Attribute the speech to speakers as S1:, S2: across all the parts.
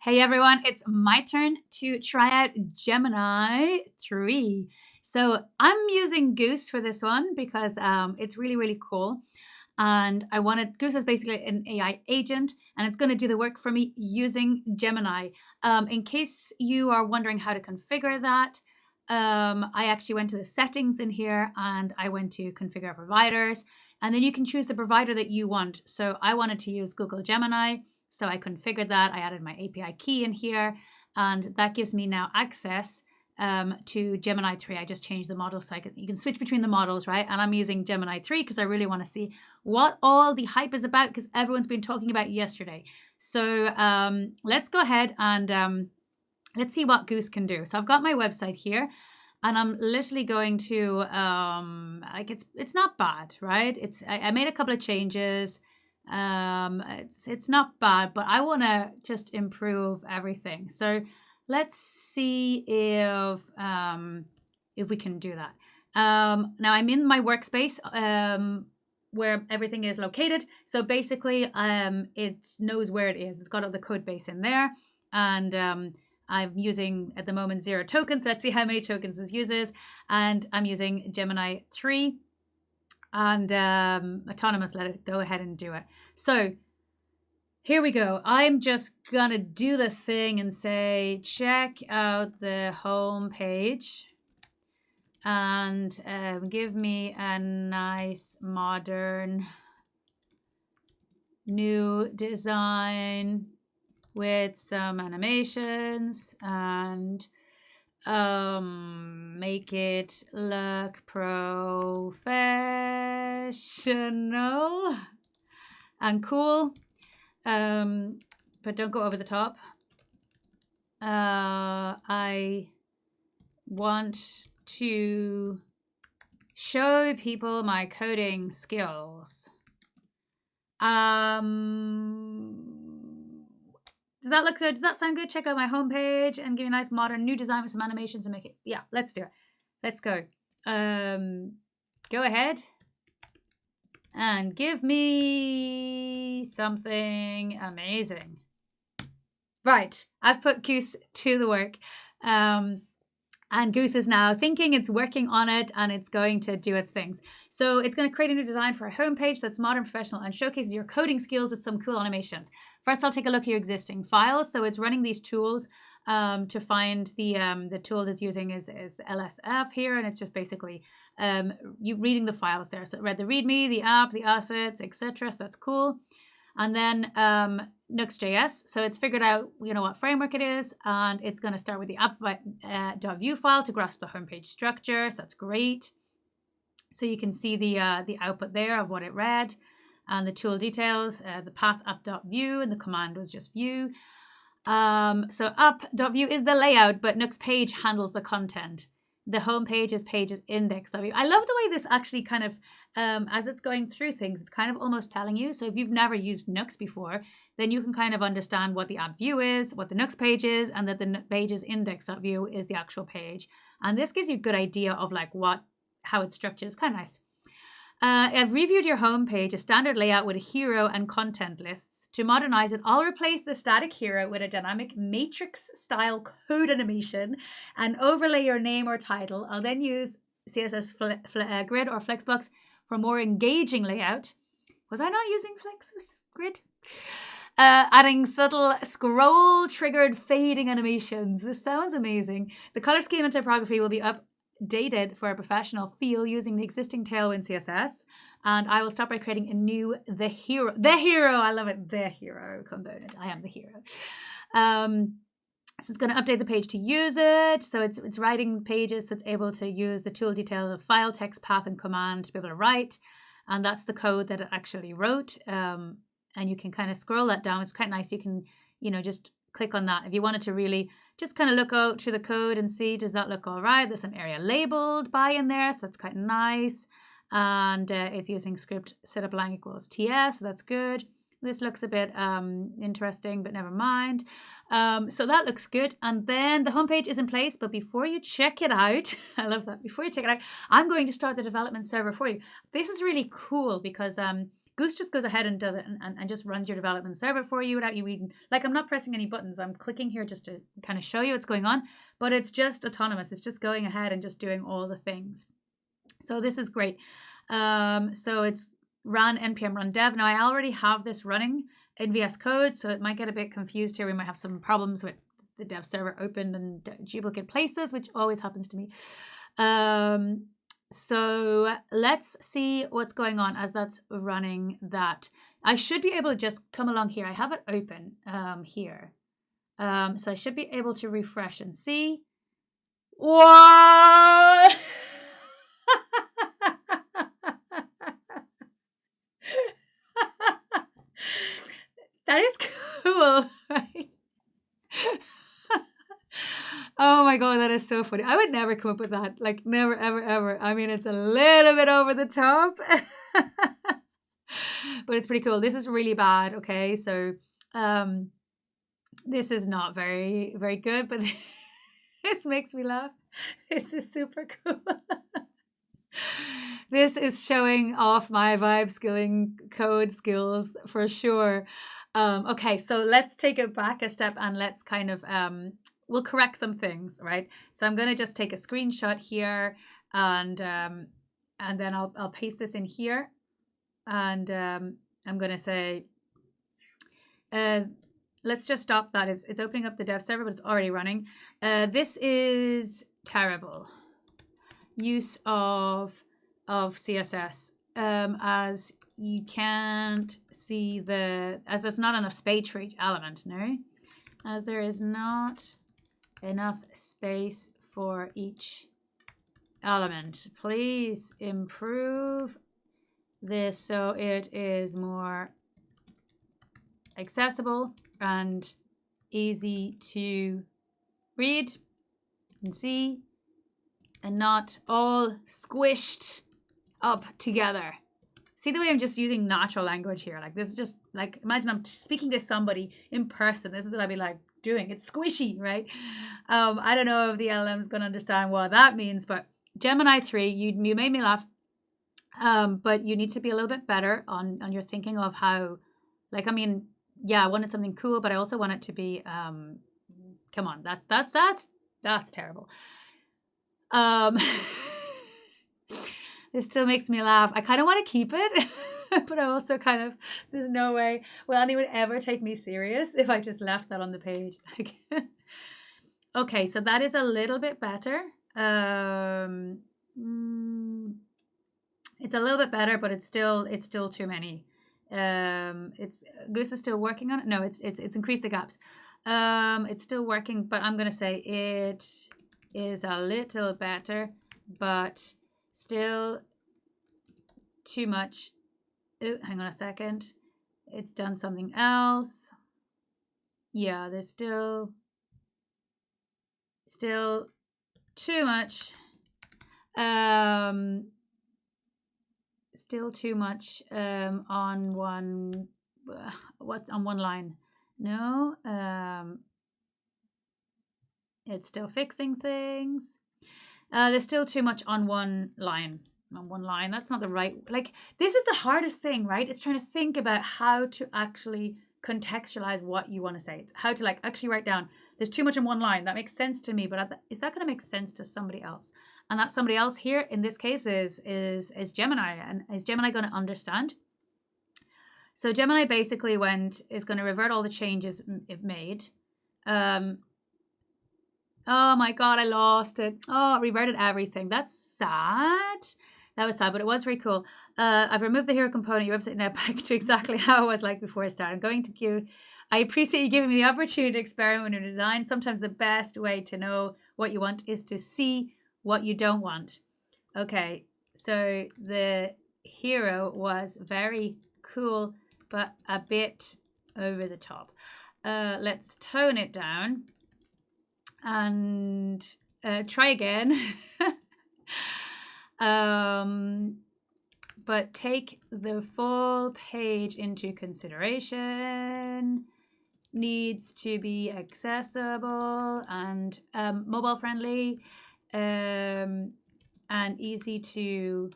S1: Hey everyone, it's my turn to try out Gemini 3. So I'm using Goose for this one because it's really, really cool. And Goose is basically an AI agent and it's going to do the work for me using Gemini. In case you are wondering how to configure that, I actually went to the settings in here and I went to configure providers. And then you can choose the provider that you want. So I wanted to use Google Gemini. So I configured that. I added my API key in here, and that gives me now access to Gemini 3. I just changed the model so you can switch between the models, right? And I'm using Gemini 3 because I really want to see what all the hype is about because everyone's been talking about it yesterday. So let's go ahead and let's see what Goose can do. So I've got my website here. And I'm literally going to it's not bad, right? I made a couple of changes. It's not bad, but I want to just improve everything. So let's see if we can do that. Now I'm in my workspace where everything is located. So basically, it knows where it is. It's got all the code base in there, and I'm using at the moment 0 tokens. Let's see how many tokens this uses. And I'm using Gemini 3 and autonomous. Let it go ahead and do it. So here we go. I'm just going to do the thing and say, check out the home page and give me a nice modern new design with some animations and make it look professional and cool, but don't go over the top. I want to show people my coding skills. Does that look good? Does that sound good? Check out my homepage and give me a nice modern new design with some animations and make it. Yeah, let's do it. Let's go. Go ahead and give me something amazing. Right, I've put Goose to the work. And Goose is now thinking, it's working on it, and it's going to do its things. So it's going to create a new design for a homepage that's modern, professional, and showcases your coding skills with some cool animations. First, I'll take a look at your existing files. So it's running these tools to find the tool it's using is LSF here, and it's just basically you reading the files there. So it read the README, the app, the assets, etc. So that's cool. And then nuxt.js. So it's figured out, what framework it is, and it's going to start with the app.view file to grasp the homepage structure. So that's great. So you can see the output there of what it read and the tool details, the path app.view, and the command was just view. So app.view is the layout, but Nuxt page handles the content. The homepage is pages index.view. I love the way this actually kind of, as it's going through things, it's kind of almost telling you. So if you've never used Nuxt before, then you can kind of understand what the app view is, what the Nuxt page is, and that the pages index.view is the actual page. And this gives you a good idea of how it's structured. It's kind of nice. I've reviewed your homepage, a standard layout with a hero and content lists. To modernize it, I'll replace the static hero with a dynamic matrix style code animation and overlay your name or title. I'll then use CSS grid or flexbox for more engaging layout. Was I not using flex grid? Adding subtle scroll triggered fading animations. This sounds amazing. The color scheme and typography will be updated for a professional feel using the existing Tailwind CSS, and I will start by creating a new the hero. I love it. The hero component. I am the hero. So it's going to update the page to use it. So it's writing pages, so it's able to use the tool detail of file, text, path, and command to be able to write, and that's the code that it actually wrote. And you can kind of scroll that down. It's quite nice. You can just click on that if you wanted to really just kind of look out through the code and see, does that look all right? There's some area labeled by in there, so that's quite nice. And it's using script setup lang equals TS, so that's good. This looks a bit interesting, but never mind. So that looks good. And then the homepage is in place, but before you check it out, I love that. Before you check it out, I'm going to start the development server for you. This is really cool because Goose just goes ahead and does it and just runs your development server for you without you even, like, I'm not pressing any buttons. I'm clicking here just to kind of show you what's going on, but it's just autonomous. It's just going ahead and just doing all the things. So this is great. So it's run npm run dev. Now I already have this running in VS Code, so it might get a bit confused here. We might have some problems with the dev server opened and duplicate places, which always happens to me. So let's see what's going on as that's running that. I should be able to just come along here. I have it open here. So I should be able to refresh and see. What? That is cool, right? Oh my God, that is so funny. I would never come up with that. Like, never, ever, ever. I mean, it's a little bit over the top. But it's pretty cool. This is really bad, okay? So, this is not very, very good, but this makes me laugh. This is super cool. This is showing off my vibe skilling code skills for sure. Okay, so let's take it back a step and let's kind of, we'll correct some things, right? So I'm going to just take a screenshot here and then I'll paste this in here. And I'm going to say, let's just stop that. It's opening up the dev server, but it's already running. This is terrible use of CSS, as you can't see as there's not enough space for each element, no? As there is not enough space for each element. Please improve this so it is more accessible and easy to read and see and not all squished up together. See the way I'm just using natural language here? Like, this is just like, imagine I'm speaking to somebody in person. This is what I'd be like doing. It's squishy, right? I don't know if the LLM is going to understand what that means, but Gemini 3, you made me laugh. But you need to be a little bit better on your thinking of how, like, I mean, yeah, I wanted something cool, but I also want it to be, come on, that's terrible. This still makes me laugh. I kind of want to keep it, but I also kind of, there's no way will anyone ever take me serious if I just left that on the page. Okay, so that is a little bit better. It's a little bit better, but it's still too many. Goose is still working on it. No, it's increased the gaps. It's still working, but I'm gonna say it is a little better, but still too much. Oh, hang on a second. It's done something else. Yeah, there's still too much. Still too much on one. What's on one line? No. It's still fixing things. There's still too much on one line. On one line. That's not the right. Like, this is the hardest thing, right? It's trying to think about how to actually contextualize what you want to say. It's how to, like, actually write down. There's too much in one line. That makes sense to me, but is that going to make sense to somebody else? And that somebody else here in this case is Gemini. And is Gemini going to understand? So Gemini basically is going to revert all the changes it made. Oh my God, I lost it. Oh, it reverted everything. That's sad. That was sad, but it was very cool. I've removed the hero component. Your website now back to exactly how it was like before I started. I appreciate you giving me the opportunity to experiment with your design. Sometimes the best way to know what you want is to see what you don't want. Okay, so the hero was very cool, but a bit over the top. Let's tone it down and try again. But take the full page into consideration. Needs to be accessible and mobile friendly, and easy to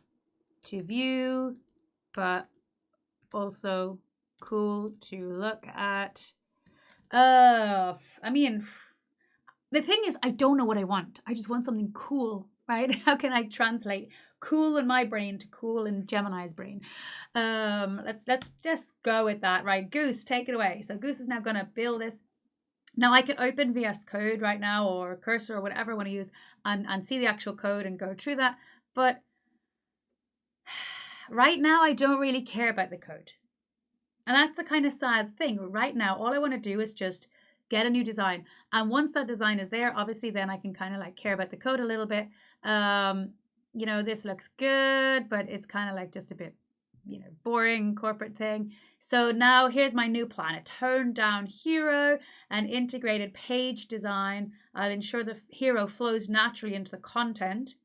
S1: view, but also cool to look at. I mean, the thing is, I don't know what I want. I just want something cool, right? How can I translate cool in my brain to cool in Gemini's brain? Let's just go with that, right? Goose, take it away. So Goose is now going to build this. Now I could open VS Code right now, or Cursor, or whatever I want to use, and see the actual code and go through that. But right now I don't really care about the code. And that's a kind of sad thing. Right now, all I want to do is just get a new design. And once that design is there, obviously, then I can kind of like care about the code a little bit. You know, this looks good, but it's kind of like just a bit, you know, boring corporate thing. So now here's my new plan. A toned down hero and integrated page design. I'll ensure the hero flows naturally into the content.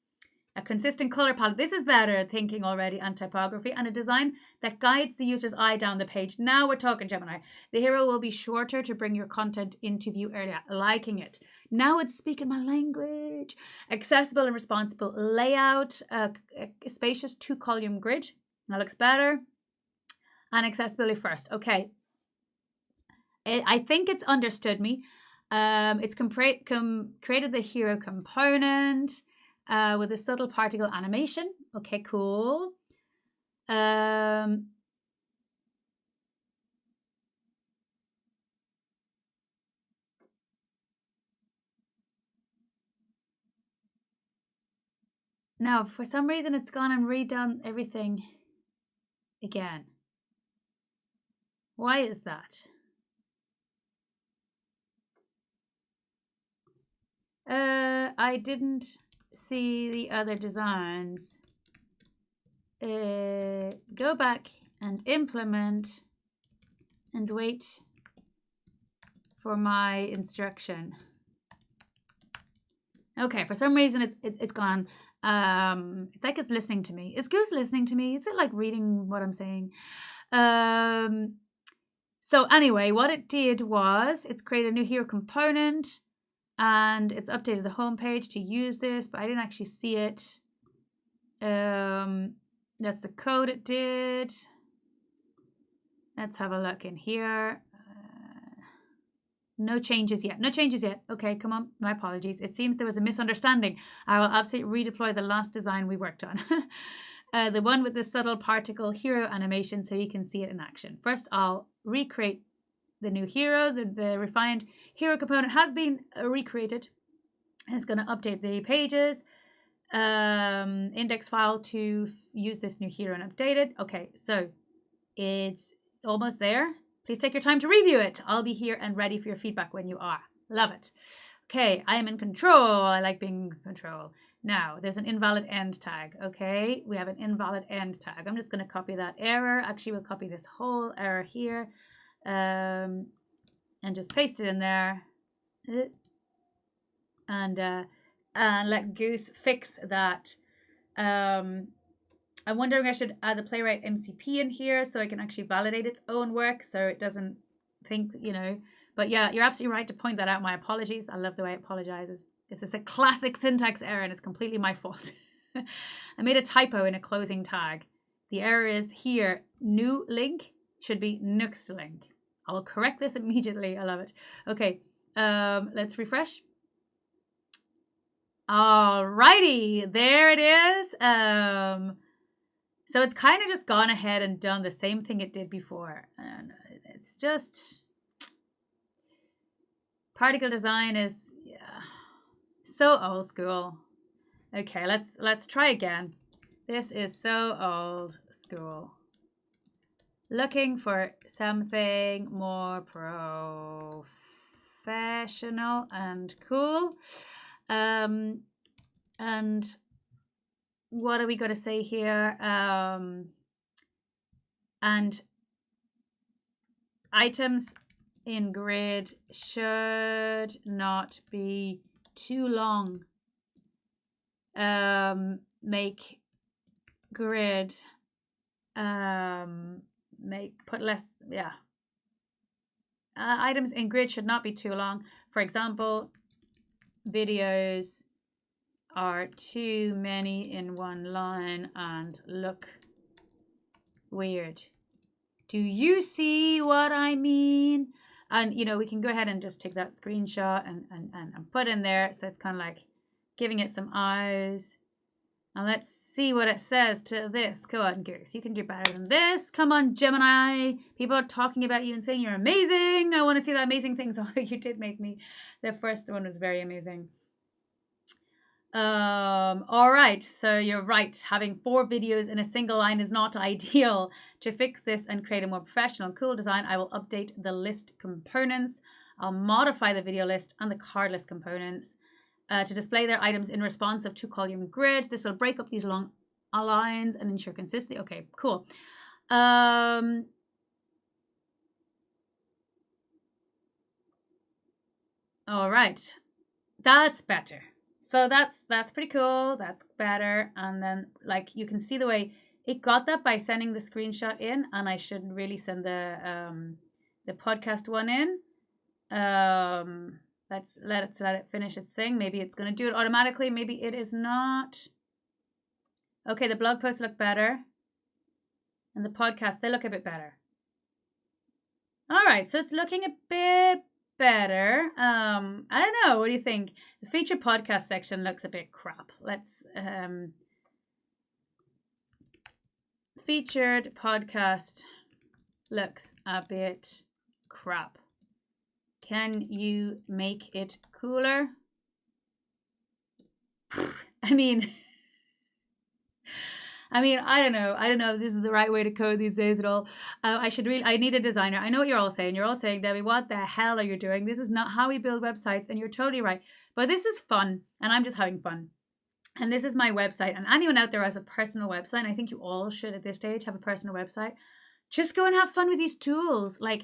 S1: A consistent color palette. This is better thinking already, and typography, and a design that guides the user's eye down the page. Now we're talking, Gemini. The hero will be shorter to bring your content into view earlier. Liking it. Now it's speaking my language. Accessible and responsible layout. A spacious 2-column grid. That looks better. And accessibility first. Okay. I think it's understood me. It's created the hero component. With a subtle particle animation. Okay, cool. Now, for some reason, it's gone and redone everything again. Why is that? I didn't see the other designs. Go back and implement and wait for my instruction. Okay, for some reason it's gone. It's like it's listening to me. Is Goose listening to me? Is it like reading what I'm saying? So anyway, what it did was it's created a new hero component. And it's updated the homepage to use this, but I didn't actually see it. That's the code it did. Let's have a look in here. No changes yet. No changes yet. Okay, come on. My apologies. It seems there was a misunderstanding. I will absolutely redeploy the last design we worked on. The one with the subtle particle hero animation so you can see it in action. First, I'll recreate the new hero. The refined hero component has been recreated. It's going to update the pages. Index file to use this new hero and update it. Okay, so it's almost there. Please take your time to review it. I'll be here and ready for your feedback when you are. Love it. Okay, I am in control. I like being in control. Now, there's an invalid end tag. Okay, we have an invalid end tag. I'm just going to copy that error. Actually, we'll copy this whole error here. And just paste it in there, and let Goose fix that. I'm wondering I should add the playwright MCP in here so I can actually validate its own work so it doesn't think, you know. But yeah, you're absolutely right to point that out. My apologies. I love the way it apologizes. This is a classic syntax error and it's completely my fault. I made a typo in a closing tag. The error is here. New link should be nuxt link. I'll correct this immediately. I love it. Okay, let's refresh. Alrighty, there it is. So it's kind of just gone ahead and done the same thing it did before. And it's just, particle design is so old school. Okay, let's try again. This is so old school. Looking for something more professional and cool. And what are we going to say here? And items in grid should not be too long. Make grid put less, yeah. Items in grid should not be too long. For example, videos are too many in one line and look weird. Do you see what I mean? And, you know, we can go ahead and just take that screenshot and put in there. So it's kind of like giving it some eyes. And let's see what it says to this. Go on, Goose. You can do better than this. Come on, Gemini. People are talking about you and saying you're amazing. I want to see the amazing things. Oh, you did make me. The first one was very amazing. All right. So you're right. Having 4 videos in a single line is not ideal. To fix this and create a more professional, cool design, I will update the list components. I'll modify the video list and the card list components. To display their items in responsive 2-column grid. This will break up these long lines and ensure consistency. Okay, cool. All right, that's better. So that's pretty cool. That's better. And then, like, you can see the way it got that by sending the screenshot in, and I should really send the podcast one in. Let's let it finish its thing. Maybe it's going to do it automatically. Maybe it is not. Okay, the blog posts look better. And the podcast, they look a bit better. All right, so it's looking a bit better. I don't know. What do you think? The featured podcast section looks a bit crap. Let's featured podcast looks a bit crap. Can you make it cooler? I mean, I don't know. I don't know if this is the right way to code these days at all. I need a designer. I know what you're all saying. You're all saying, Debbie, what the hell are you doing? This is not how we build websites. And you're totally right. But this is fun. And I'm just having fun. And this is my website. And anyone out there has a personal website, and I think you all should at this stage have a personal website. Just go and have fun with these tools. Like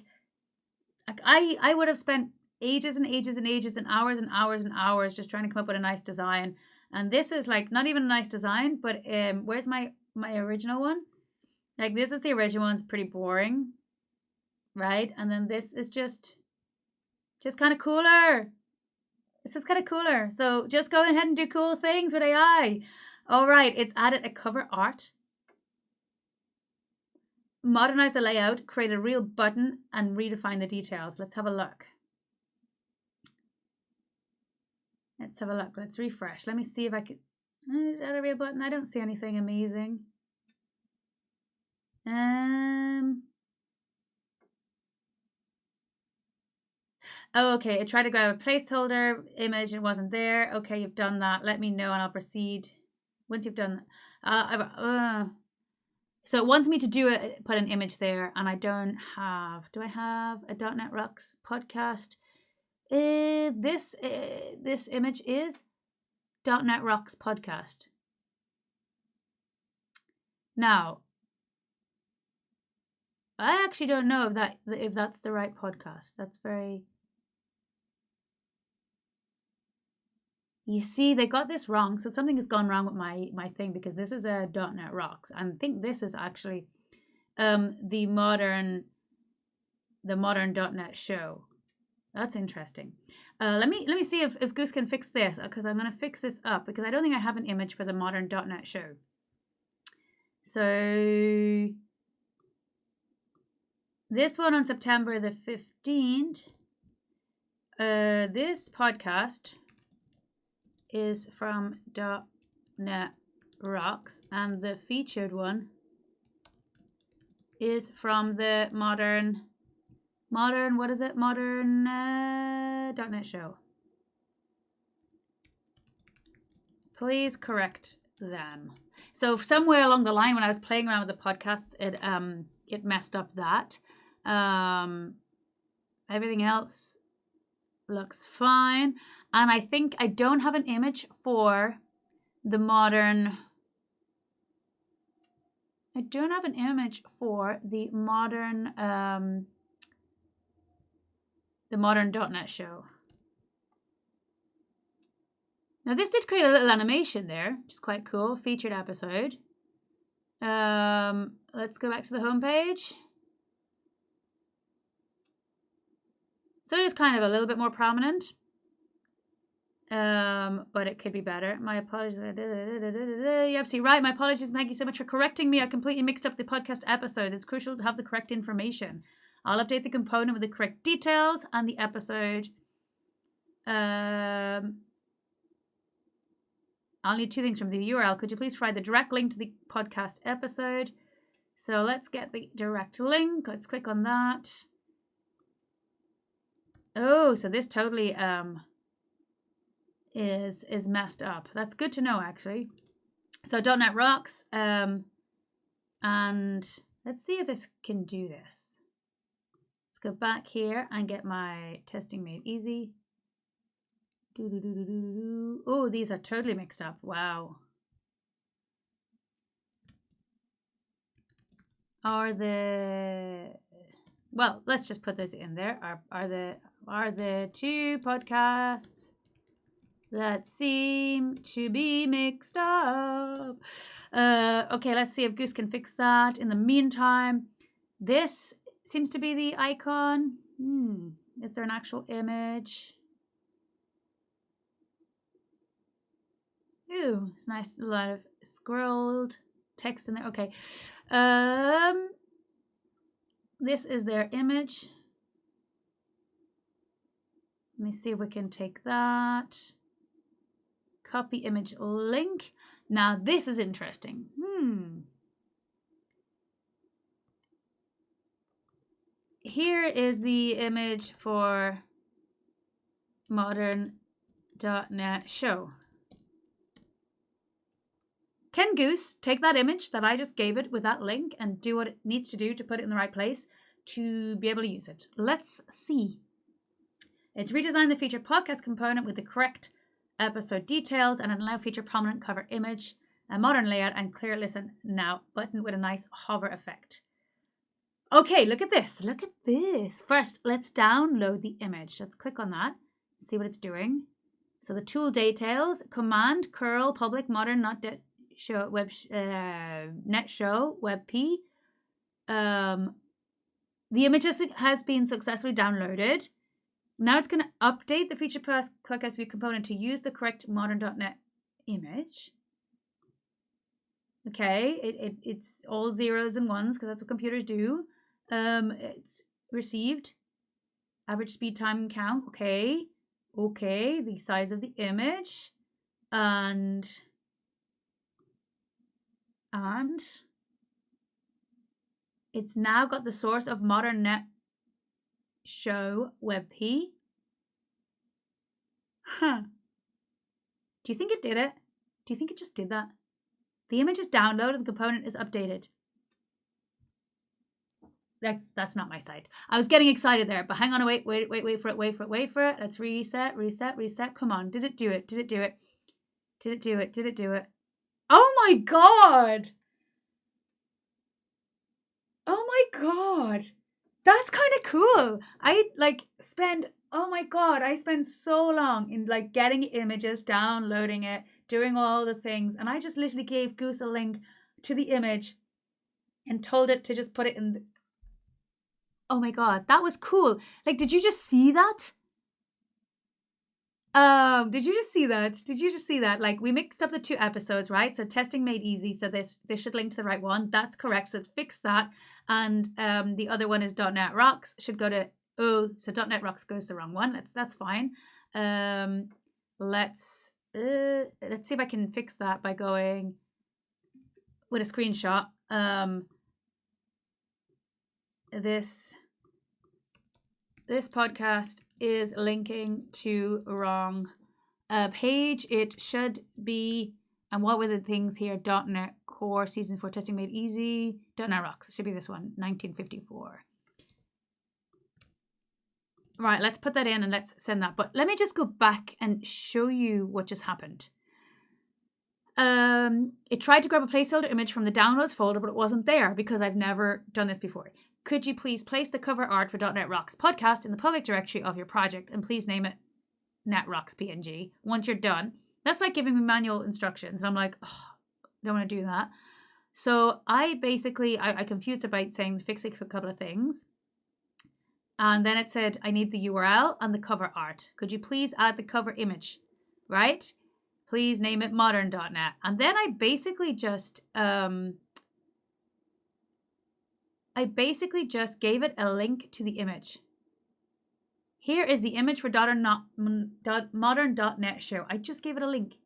S1: I would have spent ages and ages and ages and hours and hours and hours just trying to come up with a nice design. And this is like not even a nice design, but where's my original one? Like this is the original one. It's pretty boring, right? And then this is just kind of cooler. This is kind of cooler. So just go ahead and do cool things with AI. All right, it's added a cover art. Modernize the layout, create a real button, and redefine the details. Let's have a look. Let's have a look. Let's refresh. Let me see if I can add a real button. I don't see anything amazing. Oh, okay. It tried to grab a placeholder image. It wasn't there. Okay, you've done that. Let me know and I'll proceed. Once you've done that. So it wants me to put an image there, and I don't have. Do I have a .NET Rocks podcast? This image is .NET Rocks podcast. Now, I actually don't know if that's the right podcast. That's very. You see, they got this wrong. So something has gone wrong with my thing, because this is a .NET Rocks. And I think this is actually the modern .NET show. That's interesting. Let me see if Goose can fix this, because I'm going to fix this up, because I don't think I have an image for the modern .NET show. So this one on September the 15th. This podcast is from .NET Rocks, and the featured one is from the modern what is it? Modern .NET show. Please correct them. So somewhere along the line, when I was playing around with the podcasts, it messed up that. Everything else looks fine. And I think I don't have an image for the modern. I don't have an image for the modern .NET show. Now this did create a little animation there, which is quite cool. Featured episode. Let's go back to the home page. So it is kind of a little bit more prominent. But it could be better. My apologies. You're absolutely right. My apologies. Thank you so much for correcting me. I completely mixed up the podcast episode. It's crucial to have the correct information. I'll update the component with the correct details and the episode. I'll need two things from the URL. Could you please provide the direct link to the podcast episode? So let's get the direct link. Let's click on that. Oh, so this totally is messed up. That's good to know, actually. So .NET Rocks, and let's see if this can do this. Let's go back here and get my testing made easy. Oh, these are totally mixed up. Wow. Well, let's just put this in there. Are the two podcasts that seem to be mixed up? Okay, let's see if Goose can fix that. In the meantime, this seems to be the icon. Is there an actual image? Ooh, it's nice. A lot of scrolled text in there. Okay. This is their image. Let me see if we can take that. Copy image link. Now this is interesting. Here is the image for modern.NET show. Can Goose take that image that I just gave it with that link and do what it needs to do to put it in the right place to be able to use it? Let's see. It's redesigned the feature podcast component with the correct episode details and it'll now feature prominent cover image, a modern layout, and clear listen now button with a nice hover effect. Okay, look at this. Look at this. First, let's download the image. Let's click on that, see what it's doing. So the tool details, command curl public modern not show web net show webp. The image has been successfully downloaded. Now it's going to update the feature podcast view component to use the correct modern.NET image. Okay, it's all zeros and ones because that's what computers do. It's received average speed time count. Okay, the size of the image and it's now got the source of modern.NET show webp. Do you think it did it? Do you think it just did that? The image is downloaded, the component is updated. That's not my side. I was getting excited there, but hang on, wait for it. Let's reset. Come on, did it do it? Oh my god! That's kind of cool. I spend so long in getting images, downloading it, doing all the things, and I just literally gave Goose a link to the image and told it to just put it in. Oh my god, that was cool. Did you just see that? Did you just see that? We mixed up the two episodes, right? So testing made easy. So this should link to the right one. That's correct. So fix that. And the other one is .NET Rocks. Should go to so .NET Rocks goes the wrong one. That's fine. Let's see if I can fix that by going with a screenshot. This podcast is linking to wrong page. It should be, and what were the things here? .NET Core Season 4 Testing Made Easy. .NET Rocks. It should be this one, 1954. Right, let's put that in and let's send that. But let me just go back and show you what just happened. It tried to grab a placeholder image from the downloads folder, but it wasn't there because I've never done this before. Could you please place the cover art for .NET Rocks podcast in the public directory of your project and please name it .NET Rocks PNG once you're done? That's like giving me manual instructions. And I'm like, oh, don't want to do that. So I confused about saying fix a couple of things. And then it said, I need the URL and the cover art. Could you please add the cover image? right? Please name it modern.net. And then I basically just gave it a link to the image. Here is the image for modern.net show. I just gave it a link.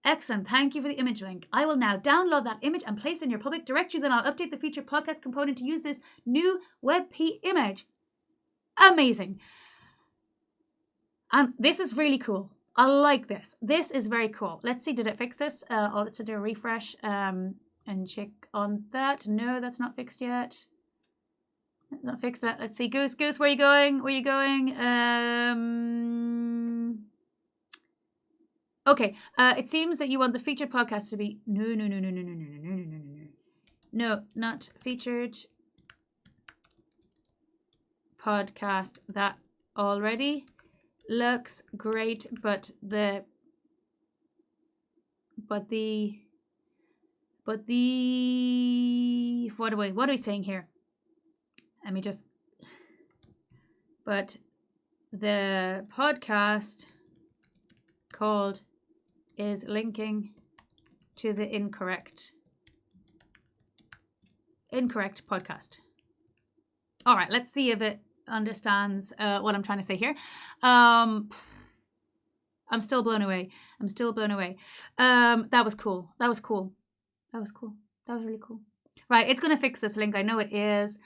S1: Excellent. Thank you for the image link. I will now download that image and place it in your public directory. Then I'll update the featured podcast component to use this new WebP image. Amazing. And this is really cool. I like this. This is very cool. Let's see. Did it fix this? Let's do a refresh and check on that. No, that's not fixed yet. That's not fixed yet. Let's see. Goose, where are you going? Where are you going? Okay. It seems that you want the featured podcast to be no, not featured podcast. That already looks great, but what are we saying here? Let me just, but the podcast called is linking to the incorrect podcast. All right, let's see if it understands what I'm trying to say here. I'm still blown away. That was cool. That was really cool. Right, it's going to fix this link. I know it is.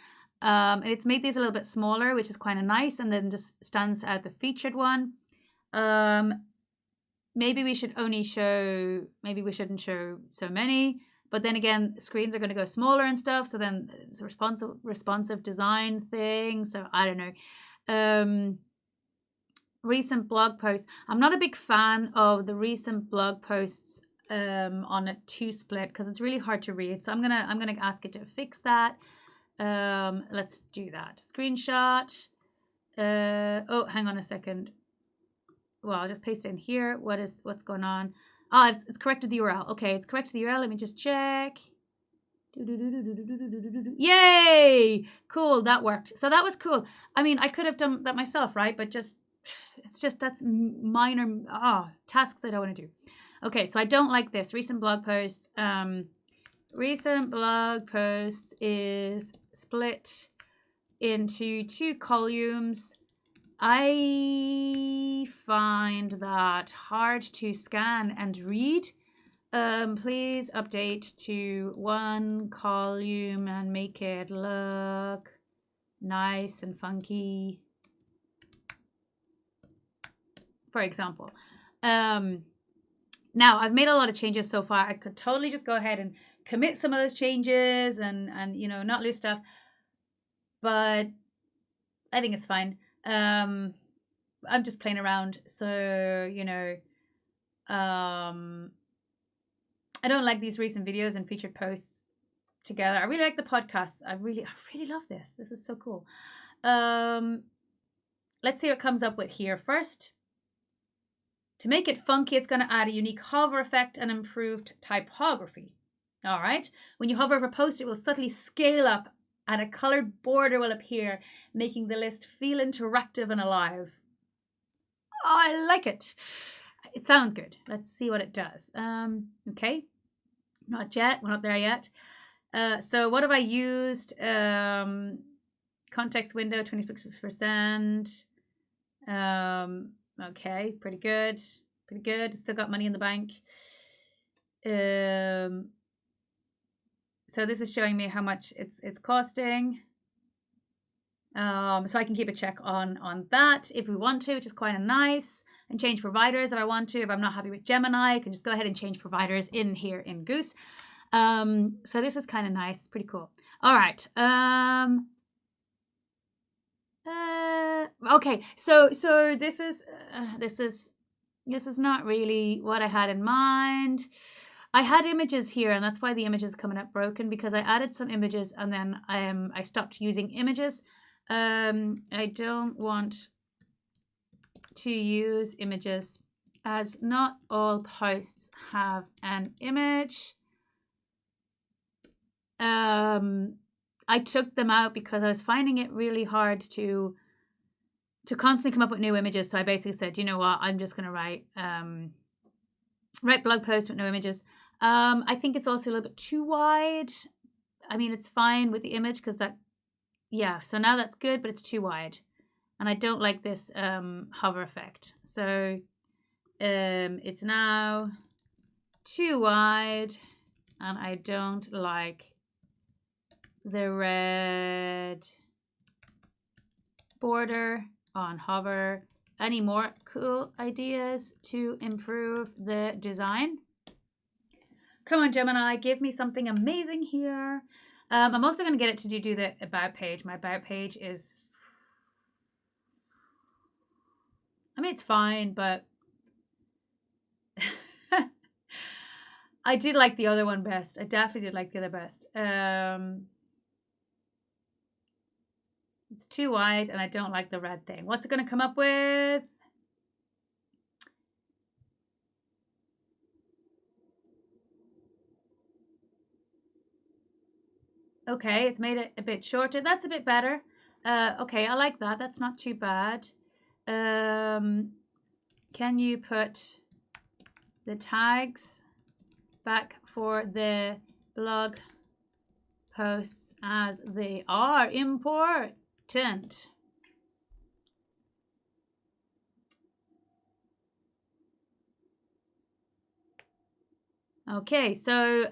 S1: And it's made these a little bit smaller, which is kind of nice, and then just stands out the featured one. Maybe we shouldn't show so many, but then again, screens are going to go smaller and stuff, so then it's a responsive design thing, so I don't know. Recent blog posts. I'm not a big fan of the recent blog posts on a 2-split because it's really hard to read, so I'm gonna ask it to fix that. Let's do that. Screenshot. Oh, hang on a second. Well, I'll just paste it in here. What's going on? Oh, it's corrected the URL. Okay, it's corrected the URL. Let me just check. Yay! Cool, that worked. So that was cool. I mean, I could have done that myself, right? But that's minor tasks I don't want to do. Okay, so I don't like this. Recent blog posts. Recent blog posts is split into 2 columns. I find that hard to scan and read. Please update to 1 column and make it look nice and funky. For example. Now, I've made a lot of changes so far. I could totally just go ahead and commit some of those changes and not lose stuff. But I think it's fine. I'm just playing around, so I don't like these recent videos and featured posts together. I really like the podcasts. I really love this. This is so cool. Let's see what comes up with here first. To make it funky, it's going to add a unique hover effect and improved typography. All right. When you hover over a post, it will subtly scale up and a colored border will appear, making the list feel interactive and alive. Oh, I like it. It sounds good. Let's see what it does. Okay. Not yet. We're not there yet. So what have I used? Context window, 26%. Okay, pretty good. Still got money in the bank. So this is showing me how much it's costing. So I can keep a check on that if we want to, which is quite nice. And change providers if I want to. If I'm not happy with Gemini, I can just go ahead and change providers in here in Goose. So this is kind of nice. Pretty cool. All right. Okay. So this is not really what I had in mind. I had images here, and that's why the image is coming up broken, because I added some images and then I stopped using images. I don't want to use images as not all posts have an image. I took them out because I was finding it really hard to to constantly come up with new images. So I basically said, you know what, I'm just going to write blog posts with no images. I think it's also a little bit too wide. I mean, it's fine with the image because that, yeah, so now that's good, but it's too wide. And I don't like this hover effect. So it's now too wide, and I don't like the red border on hover. Any more cool ideas to improve the design? Come on, Gemini, give me something amazing here. I'm also going to get it to do the about page. My about page is, I mean, it's fine, but I did like the other one best. I definitely did like the other best. It's too wide, and I don't like the red thing. What's it going to come up with? Okay, it's made it a bit shorter. That's a bit better. Okay, I like that. That's not too bad. Can you put the tags back for the blog posts as they are important? Okay, so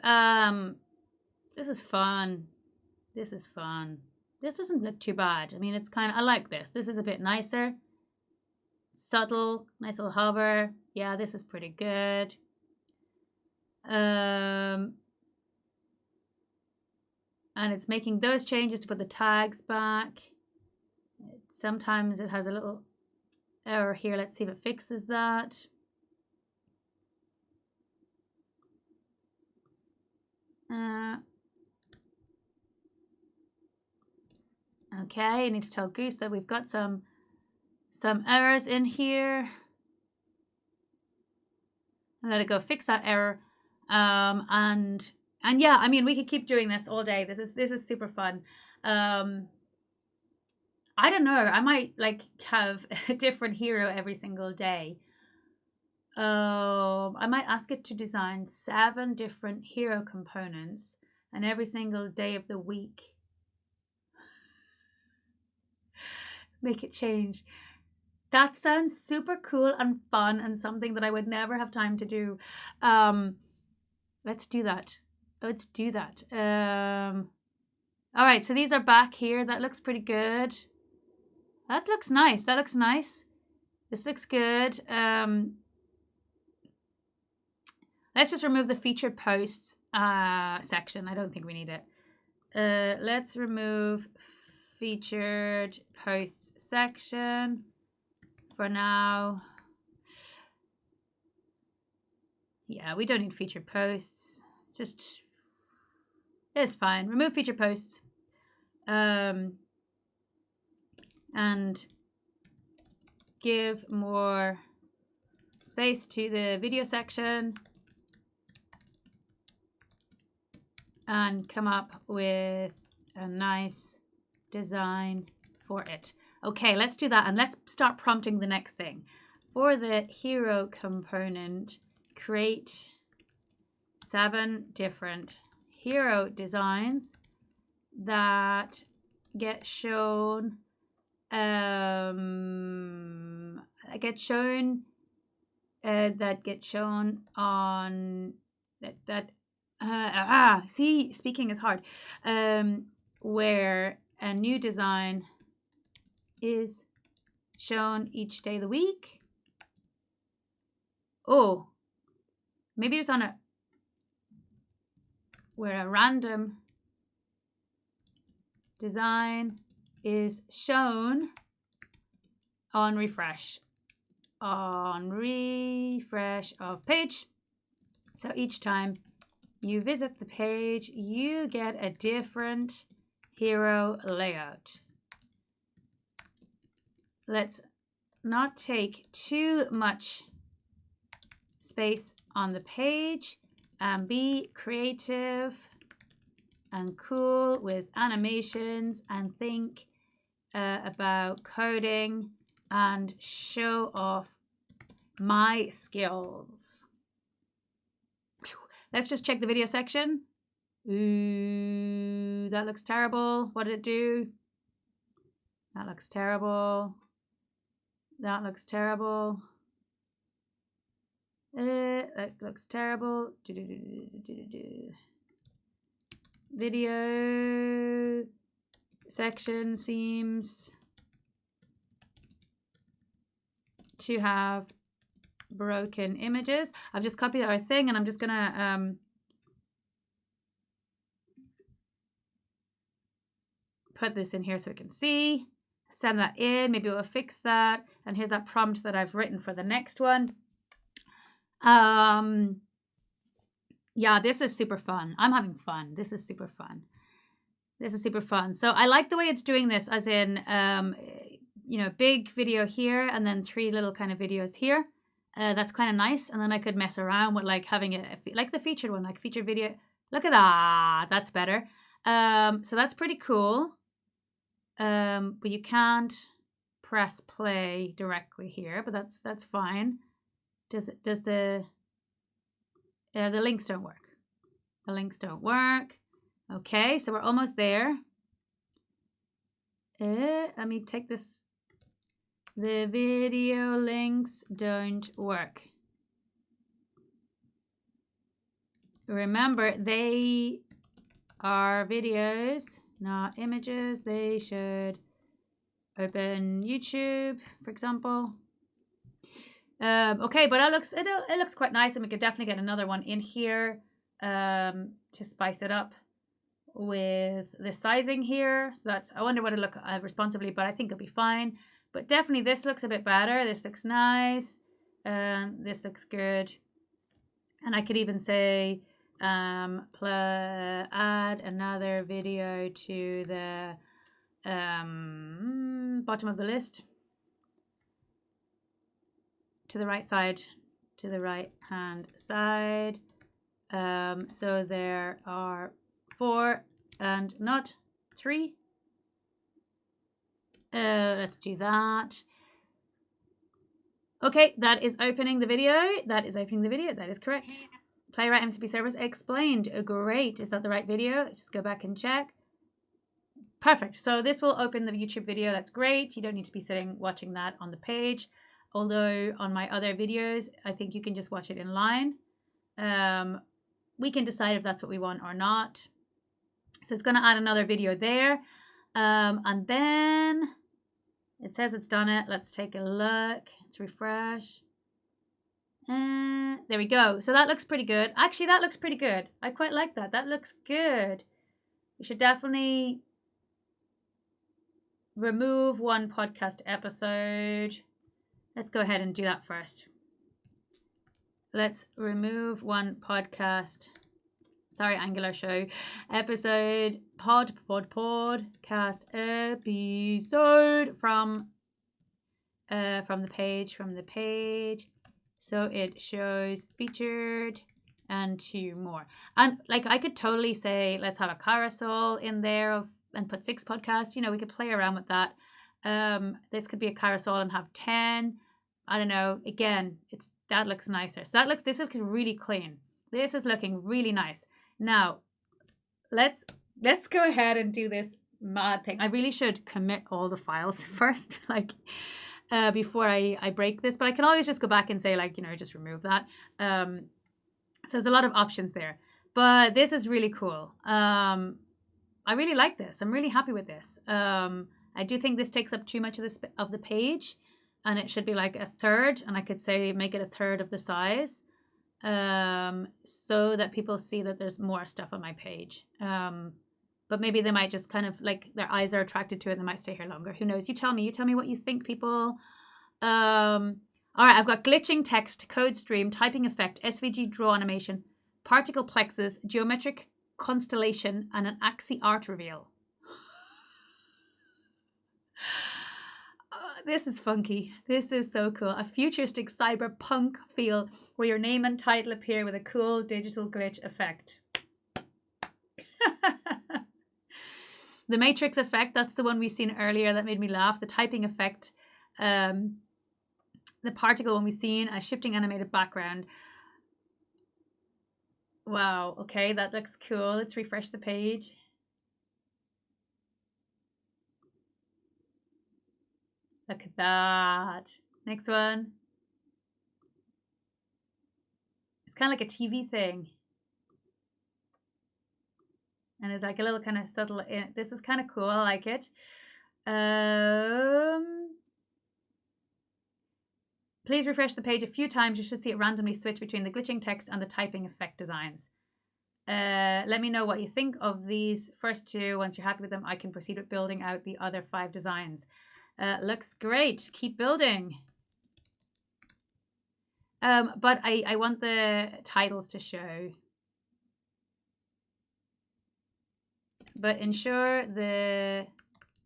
S1: this is fun. This is fun. This doesn't look too bad. I mean, it's kind of, I like this. This is a bit nicer. Subtle, nice little hover. Yeah, this is pretty good. And it's making those changes to put the tags back. Sometimes it has a little error here. Let's see if it fixes that. Okay, I need to tell Goose that we've got some errors in here. I'll let it go fix that error. And yeah, I mean, we could keep doing this all day. This is super fun. I don't know. I might like have a different hero every single day. I might ask it to design 7 different hero components, and every single day of the week make it change. That sounds super cool and fun, and something that I would never have time to do. Let's do that. Let's do that. All right, so these are back here. That looks pretty good. That looks nice. That looks nice. This looks good. Let's just remove the featured posts section. I don't think we need it. Let's remove featured posts section for now. Yeah, we don't need featured posts. It's fine. Remove featured posts. And give more space to the video section. And come up with a nice design for it. Okay, let's do that, and let's start prompting the next thing. For the hero component, create 7 different hero designs that get shown on see, speaking is hard. Where a new design is shown each day of the week. Oh, maybe just on where a random design is shown on refresh of page. So each time you visit the page, you get a different hero layout. Let's not take too much space on the page and be creative and cool with animations, and think about coding and show off my skills. Let's just check the video section. Ooh, that looks terrible. What did it do? That looks terrible. That looks terrible. That looks terrible. Video section seems to have broken images. I've just copied our thing and I'm just gonna put this in here so we can see. Send that in, maybe we'll fix that. And here's that prompt that I've written for the next one. Yeah, this is super fun. I'm having fun. This is super fun. This is super fun. So I like the way it's doing this, as in, you know, big video here and then 3 little kind of videos here. That's kind of nice. And then I could mess around with like having it, like the featured one, like featured video. Look at that. That's better. So that's pretty cool. But you can't press play directly here, but that's fine. Does the links don't work. The links don't work. Okay, so we're almost there. Let me take this. The video links don't work. Remember, they are videos, not images. They should open YouTube, for example. Okay, but it looks quite nice, and we could definitely get another one in here to spice it up with the sizing here. So that's, I wonder what it'll look responsibly, but I think it'll be fine. But definitely this looks a bit better. This looks nice. This looks good. And I could even say add another video to the bottom of the list. To the right side, to the right hand side. So there are 4 and not 3. Let's do that. Okay, that is opening the video. That is opening the video. That is correct. Playwright MCP servers explained. Great. Is that the right video? Just go back and check. Perfect. So this will open the YouTube video. That's great. You don't need to be sitting watching that on the page. Although on my other videos, I think you can just watch it in line. We can decide if that's what we want or not. So it's going to add another video there. And then it says it's done it. Let's take a look. Let's refresh. There we go. So that looks pretty good. Actually, that looks pretty good. I quite like that. That looks good. We should definitely remove 1 podcast episode. Let's go ahead and do that first. Let's remove 1 podcast. Sorry, Angular show episode. Podcast episode from the page. So it shows featured and 2 more. And like I could totally say, let's have a carousel in there and put 6 podcasts. You know, we could play around with that. This could be a carousel and have 10. I don't know. Again, that looks nicer. So this looks really clean. This is looking really nice. Now, let's go ahead and do this mad thing. I really should commit all the files first, like before I break this. But I can always just go back and say, like, you know, just remove that. So there's a lot of options there. But this is really cool. I really like this. I'm really happy with this. I do think this takes up too much of the page. And it should be like 1/3, and I could say make it 1/3 of the size, so that people see that there's more stuff on my page. But maybe they might just kind of like their eyes are attracted to it and they might stay here longer. Who knows? You tell me what you think, people. All right, I've got glitching text, code stream, typing effect, SVG draw animation, particle plexus, geometric constellation, and an axis art reveal. This is funky. This is so cool. A futuristic cyberpunk feel where your name and title appear with a cool digital glitch effect. The matrix effect, that's the one we seen earlier that made me laugh. The typing effect the particle one we've seen, a shifting animated background. Wow, okay, that looks cool. Let's refresh the page. Look at that. Next one. It's kind of like a TV thing. And it's like a little kind of subtle. This is kind of cool. I like it. Please refresh the page a few times. You should see it randomly switch between the glitching text and the typing effect designs. Let me know what you think of these first two. Once you're happy with them, I can proceed with building out the other 5 designs. Looks great. Keep building. But I want the titles to show. But ensure the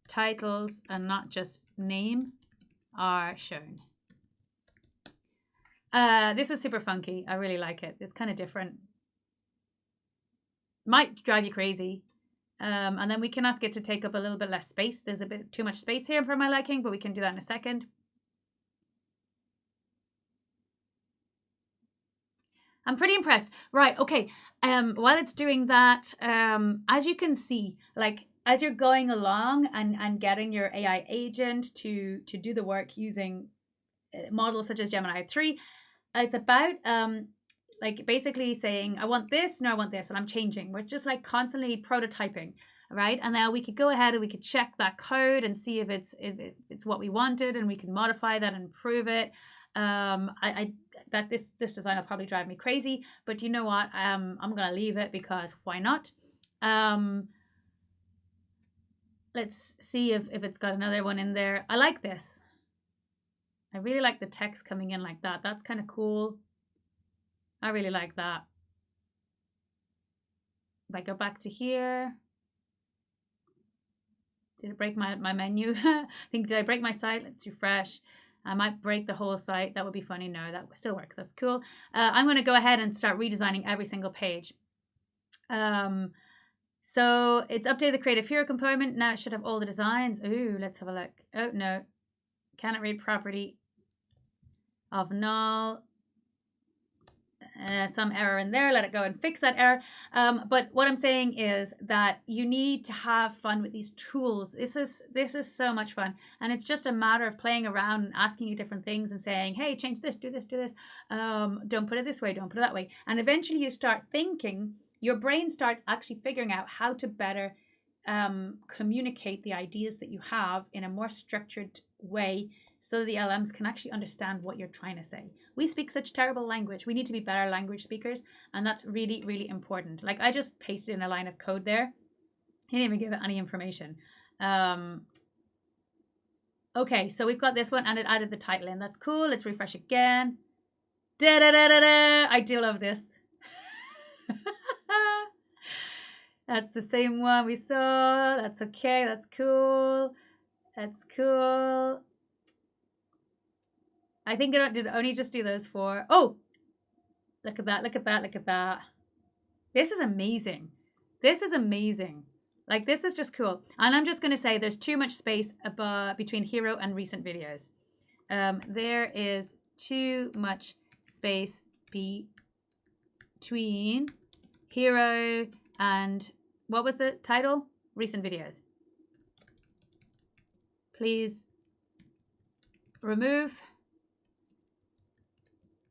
S1: titles and not just name are shown. This is super funky. I really like it. It's kind of different. Might drive you crazy. And then we can ask it to take up a little bit less space. There's a bit too much space here for my liking, but we can do that in a second. I'm pretty impressed. Right, okay. While it's doing that, as you can see, like as you're going along and getting your AI agent to do the work using models such as Gemini 3, it's about like basically saying, I want this, no, I want this, and I'm changing. We're just like constantly prototyping, right? And now we could go ahead and we could check that code and see if it's what we wanted, and we can modify that and improve it. That this design will probably drive me crazy, but you know what? I'm gonna leave it because why not? Let's see if it's got another one in there. I like this. I really like the text coming in like that. That's kind of cool. I really like that. If I go back to here, did it break my menu? I think, did I break my site? Let's refresh. I might break the whole site. That would be funny. No, that still works. That's cool. I'm going to go ahead and start redesigning every single page. So it's updated the creative hero component. Now it should have all the designs. Ooh, let's have a look. Oh, no. Cannot read property of null. Some error in there. Let it go and fix that error. But what I'm saying is that you need to have fun with these tools. This is so much fun, and it's just a matter of playing around and asking you different things and saying, hey, change this, do this, do this. Don't put it this way, don't put it that way. And eventually you start thinking, your brain starts actually figuring out how to better communicate the ideas that you have in a more structured way, so the LMs can actually understand what you're trying to say. We speak such terrible language. We need to be better language speakers, and that's really, really important. Like I just pasted in a line of code there. He didn't even give it any information. Okay, so we've got this one, and it added the title in. That's cool. Let's refresh again. Da da da da da! I do love this. That's the same one we saw. That's okay. That's cool. That's cool. I think it did only just do those 4. Oh, look at that, look at that, look at that. This is amazing. This is amazing. Like, this is just cool. And I'm just going to say there's too much space between hero and recent videos. There is too much space between hero and, what was the title? Recent videos. Please remove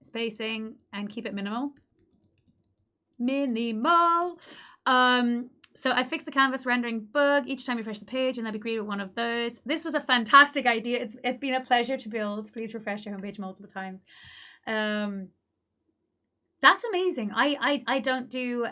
S1: spacing and keep it minimal. So I fixed the canvas rendering bug. Each time you refresh the page, and I'll be greeted with one of those. This was a fantastic idea. It's been a pleasure to build. Please refresh your homepage multiple times. That's amazing. I don't do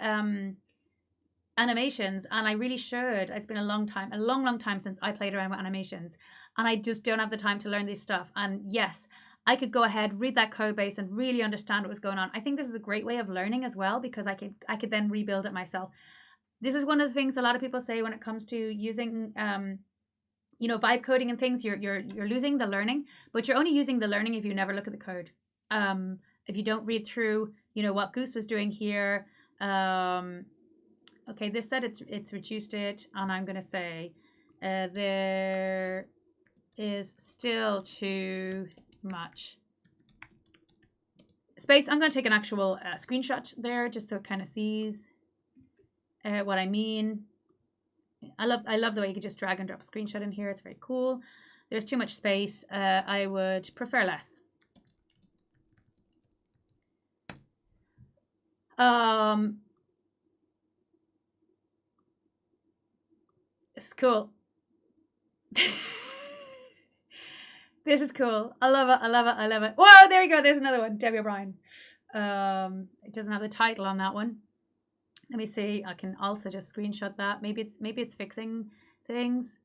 S1: animations, and I really should. It's been a long time since I played around with animations, and I just don't have the time to learn this stuff. And yes, I could go ahead, read that code base, and really understand what was going on. I think this is a great way of learning as well, because I could then rebuild it myself. This is one of the things a lot of people say when it comes to using, vibe coding and things. You're losing the learning, but you're only using the learning if you never look at the code. If you don't read through, what Goose was doing here. Okay, this said it's reduced it, and I'm gonna say there is still too much space. I'm going to take an actual screenshot there just so it kind of sees what I mean. I love the way you can just drag and drop a screenshot in here. It's very cool. There's too much space. I would prefer less. It's cool. This is cool. I love it. I love it. I love it. Whoa, there you go. There's another one. Debbie O'Brien. It doesn't have the title on that one. Let me see. I can also just screenshot that. Maybe it's fixing things.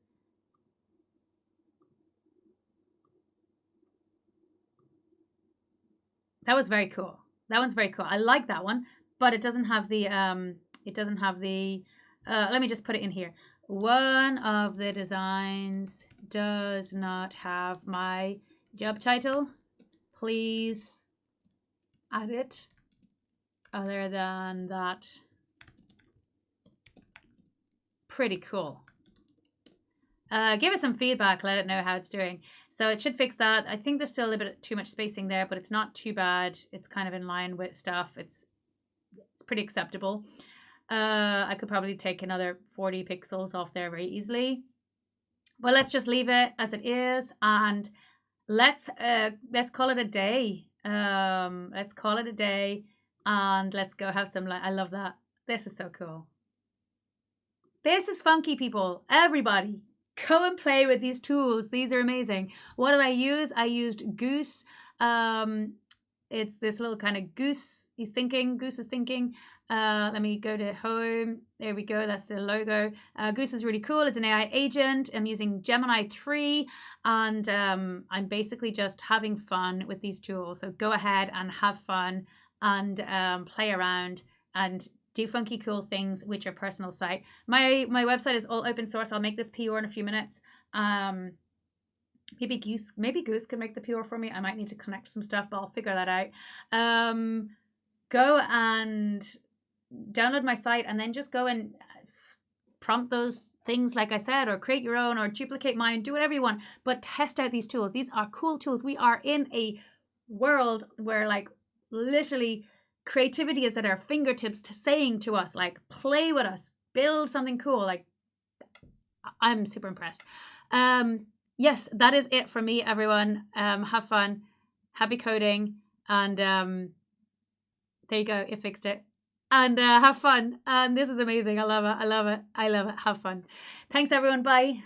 S1: That was very cool. That one's very cool. I like that one, but it doesn't have the let me just put it in here. One of the designs does not have my job title. Please add it. Other than that, pretty cool. Give us some feedback. Let it know how it's doing. So it should fix that. I think there's still a little bit too much spacing there, but it's not too bad. It's kind of in line with stuff. It's pretty acceptable. I could probably take another 40 pixels off there very easily. But let's just leave it as it is, and let's call it a day. Let's call it a day, and let's go have some. I love that. This is so cool. This is funky, people. Everybody, go and play with these tools. These are amazing. What did I use? I used Goose. It's this little kind of goose. He's thinking. Goose is thinking. Let me go to home. There we go. That's the logo. Goose is really cool. It's an AI agent. I'm using Gemini 3, and I'm basically just having fun with these tools. So go ahead and have fun and play around and do funky cool things with your personal site. My website is all open source. I'll make this PR in a few minutes. Maybe Goose can make the PR for me. I might need to connect some stuff, but I'll figure that out. Go and download my site and then just go and prompt those things like I said, or create your own, or duplicate mine, do whatever you want, but test out these tools. These are cool tools. We are in a world where like literally creativity is at our fingertips saying to us, like, play with us, build something cool. Like, I'm super impressed. Yes, that is it from me, everyone. Have fun, happy coding, and there you go, it fixed it. And have fun. And this is amazing. I love it. I love it. I love it. Have fun. Thanks, everyone. Bye.